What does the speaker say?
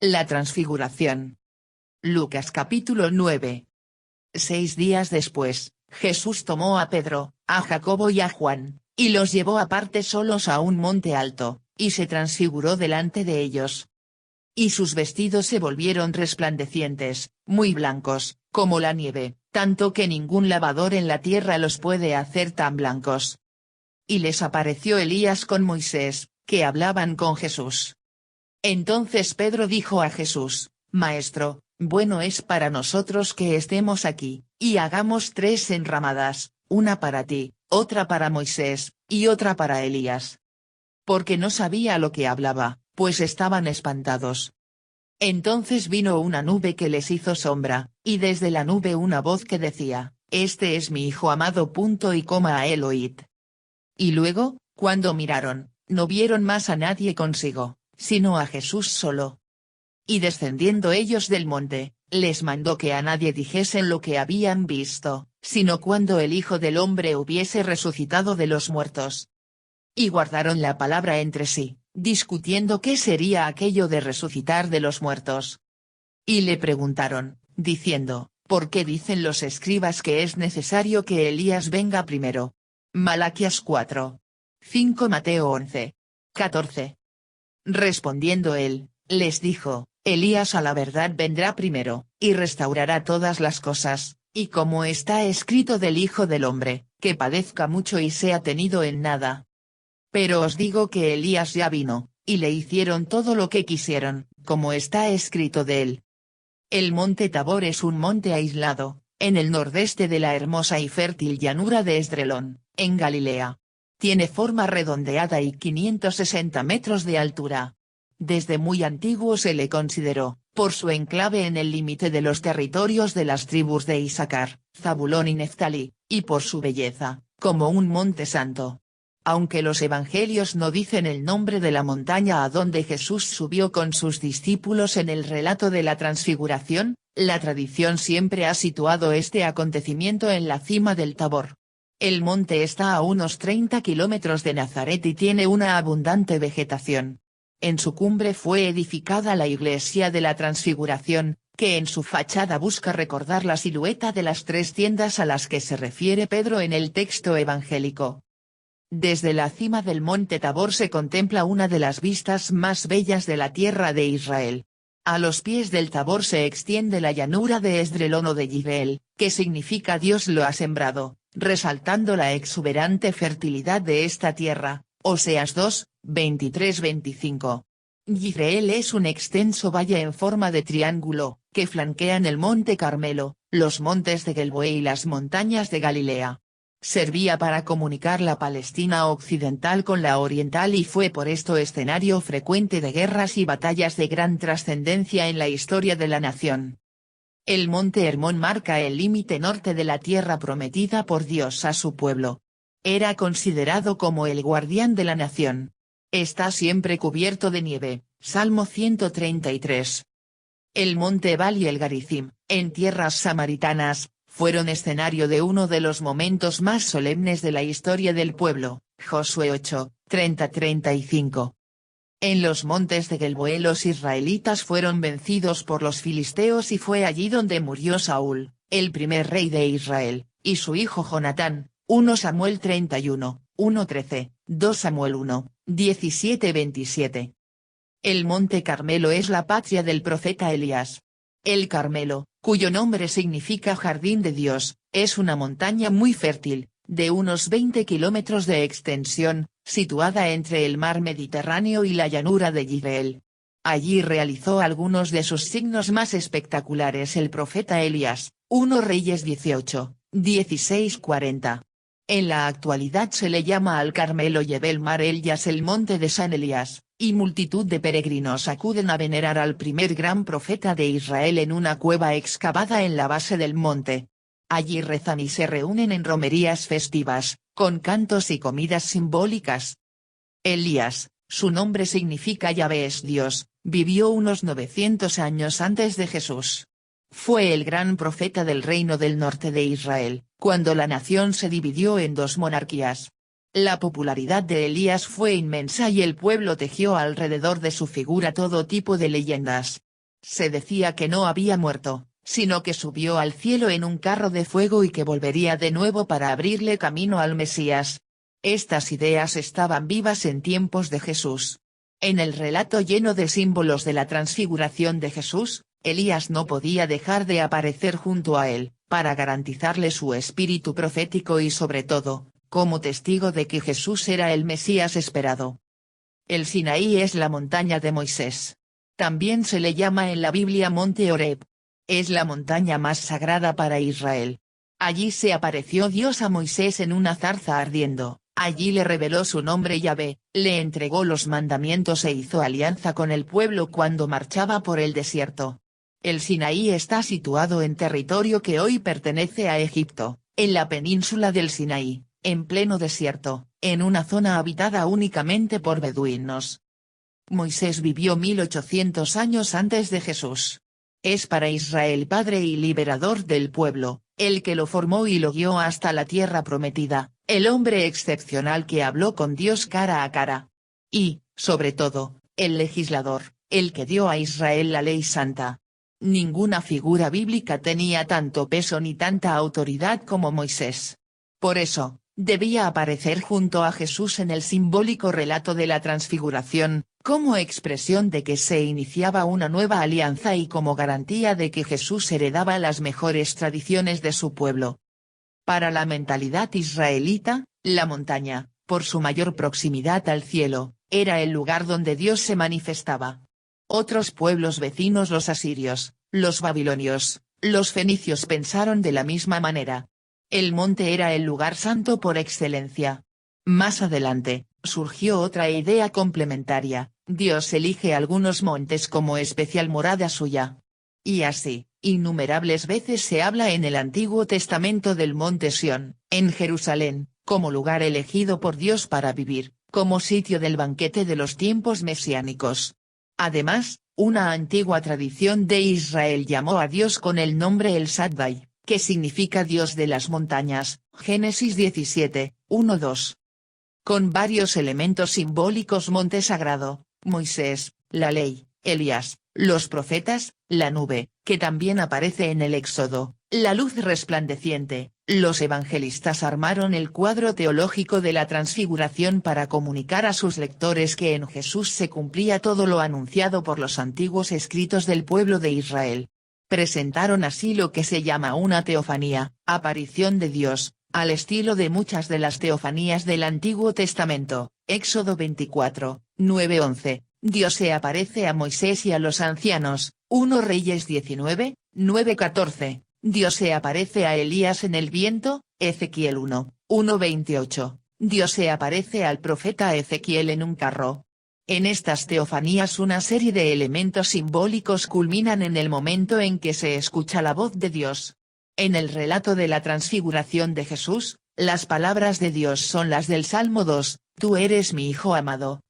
La transfiguración. Lucas capítulo 9. 6 días después, Jesús tomó a Pedro, a Jacobo y a Juan, y los llevó aparte solos a un monte alto, y se transfiguró delante de ellos. Y sus vestidos se volvieron resplandecientes, muy blancos, como la nieve, tanto que ningún lavador en la tierra los puede hacer tan blancos. Y les apareció Elías con Moisés, que hablaban con Jesús. Entonces Pedro dijo a Jesús: Maestro, bueno es para nosotros que estemos aquí, y hagamos 3 enramadas, una para ti, otra para Moisés, y otra para Elías. Porque no sabía lo que hablaba, pues estaban espantados. Entonces vino una nube que les hizo sombra, y desde la nube una voz que decía: Este es mi Hijo amado. A él oíd. Y luego, cuando miraron, no vieron más a nadie consigo, sino a Jesús solo. Y descendiendo ellos del monte, les mandó que a nadie dijesen lo que habían visto, sino cuando el Hijo del Hombre hubiese resucitado de los muertos. Y guardaron la palabra entre sí, discutiendo qué sería aquello de resucitar de los muertos. Y le preguntaron, diciendo: ¿Por qué dicen los escribas que es necesario que Elías venga primero? Malaquías 4. 5. Mateo 11. 14. Respondiendo él, les dijo: Elías a la verdad vendrá primero, y restaurará todas las cosas, y como está escrito del Hijo del Hombre, que padezca mucho y sea tenido en nada. Pero os digo que Elías ya vino, y le hicieron todo lo que quisieron, como está escrito de él. El monte Tabor es un monte aislado, en el nordeste de la hermosa y fértil llanura de Esdrelón, en Galilea. Tiene forma redondeada y 560 metros de altura. Desde muy antiguo se le consideró, por su enclave en el límite de los territorios de las tribus de Isaacar, Zabulón y Neftalí, y por su belleza, como un monte santo. Aunque los evangelios no dicen el nombre de la montaña a donde Jesús subió con sus discípulos en el relato de la transfiguración, la tradición siempre ha situado este acontecimiento en la cima del Tabor. El monte está a unos 30 kilómetros de Nazaret y tiene una abundante vegetación. En su cumbre fue edificada la iglesia de la Transfiguración, que en su fachada busca recordar la silueta de las 3 tiendas a las que se refiere Pedro en el texto evangélico. Desde la cima del monte Tabor se contempla una de las vistas más bellas de la tierra de Israel. A los pies del Tabor se extiende la llanura de Esdrelón o de Yireel, que significa Dios lo ha sembrado, resaltando la exuberante fertilidad de esta tierra. Oseas 2, 23-25. Yireel es un extenso valle en forma de triángulo, que flanquean el monte Carmelo, los montes de Gelboé y las montañas de Galilea. Servía para comunicar la Palestina occidental con la oriental y fue por esto escenario frecuente de guerras y batallas de gran trascendencia en la historia de la nación. El monte Hermón marca el límite norte de la tierra prometida por Dios a su pueblo. Era considerado como el guardián de la nación. Está siempre cubierto de nieve, Salmo 133. El monte Ebal y el Garizim, en tierras samaritanas, fueron escenario de uno de los momentos más solemnes de la historia del pueblo, Josué 8, 30-35. En los montes de Gelboé los israelitas fueron vencidos por los filisteos y fue allí donde murió Saúl, el primer rey de Israel, y su hijo Jonatán. 1 Samuel 31, 1-13, 2 Samuel 1, 17-27. El monte Carmelo es la patria del profeta Elías. El Carmelo, cuyo nombre significa jardín de Dios, es una montaña muy fértil, de unos 20 kilómetros de extensión, situada entre el mar Mediterráneo y la llanura de Yireel. Allí realizó algunos de sus signos más espectaculares el profeta Elías. 1 Reyes 18, 16-40. En la actualidad se le llama al Carmelo Yebel Mar Elías, el monte de San Elías, y multitud de peregrinos acuden a venerar al primer gran profeta de Israel en una cueva excavada en la base del monte. Allí rezan y se reúnen en romerías festivas, con cantos y comidas simbólicas. Elías, su nombre significa Yahvé es Dios, vivió unos 900 años antes de Jesús. Fue el gran profeta del reino del norte de Israel, cuando la nación se dividió en 2 monarquías. La popularidad de Elías fue inmensa y el pueblo tejió alrededor de su figura todo tipo de leyendas. Se decía que no había muerto, sino que subió al cielo en un carro de fuego y que volvería de nuevo para abrirle camino al Mesías. Estas ideas estaban vivas en tiempos de Jesús. En el relato lleno de símbolos de la transfiguración de Jesús, Elías no podía dejar de aparecer junto a él, para garantizarle su espíritu profético y sobre todo, como testigo de que Jesús era el Mesías esperado. El Sinaí es la montaña de Moisés. También se le llama en la Biblia Monte Horeb. Es la montaña más sagrada para Israel. Allí se apareció Dios a Moisés en una zarza ardiendo, allí le reveló su nombre Yahvé, le entregó los mandamientos e hizo alianza con el pueblo cuando marchaba por el desierto. El Sinaí está situado en territorio que hoy pertenece a Egipto, en la península del Sinaí, en pleno desierto, en una zona habitada únicamente por beduinos. Moisés vivió 1800 años antes de Jesús. Es para Israel padre y liberador del pueblo, el que lo formó y lo guió hasta la tierra prometida, el hombre excepcional que habló con Dios cara a cara. Y, sobre todo, el legislador, el que dio a Israel la ley santa. Ninguna figura bíblica tenía tanto peso ni tanta autoridad como Moisés. Por eso, debía aparecer junto a Jesús en el simbólico relato de la transfiguración, como expresión de que se iniciaba una nueva alianza y como garantía de que Jesús heredaba las mejores tradiciones de su pueblo. Para la mentalidad israelita, la montaña, por su mayor proximidad al cielo, era el lugar donde Dios se manifestaba. Otros pueblos vecinos, los asirios, los babilonios, los fenicios pensaron de la misma manera. El monte era el lugar santo por excelencia. Más adelante, surgió otra idea complementaria: Dios elige algunos montes como especial morada suya. Y así, innumerables veces se habla en el Antiguo Testamento del monte Sión, en Jerusalén, como lugar elegido por Dios para vivir, como sitio del banquete de los tiempos mesiánicos. Además, una antigua tradición de Israel llamó a Dios con el nombre El Shaddai, que significa Dios de las montañas, Génesis 17, 1-2. Con varios elementos simbólicos: monte sagrado, Moisés, la ley, Elías, los profetas, la nube, que también aparece en el Éxodo, la luz resplandeciente. Los evangelistas armaron el cuadro teológico de la transfiguración para comunicar a sus lectores que en Jesús se cumplía todo lo anunciado por los antiguos escritos del pueblo de Israel. Presentaron así lo que se llama una teofanía, aparición de Dios, al estilo de muchas de las teofanías del Antiguo Testamento. Éxodo 24, 9-11, Dios se aparece a Moisés y a los ancianos. 1 Reyes 19, 9-14, Dios se aparece a Elías en el viento. Ezequiel 1, 1-28, Dios se aparece al profeta Ezequiel en un carro. En estas teofanías una serie de elementos simbólicos culminan en el momento en que se escucha la voz de Dios. En el relato de la transfiguración de Jesús, las palabras de Dios son las del Salmo 2, Tú eres mi Hijo amado,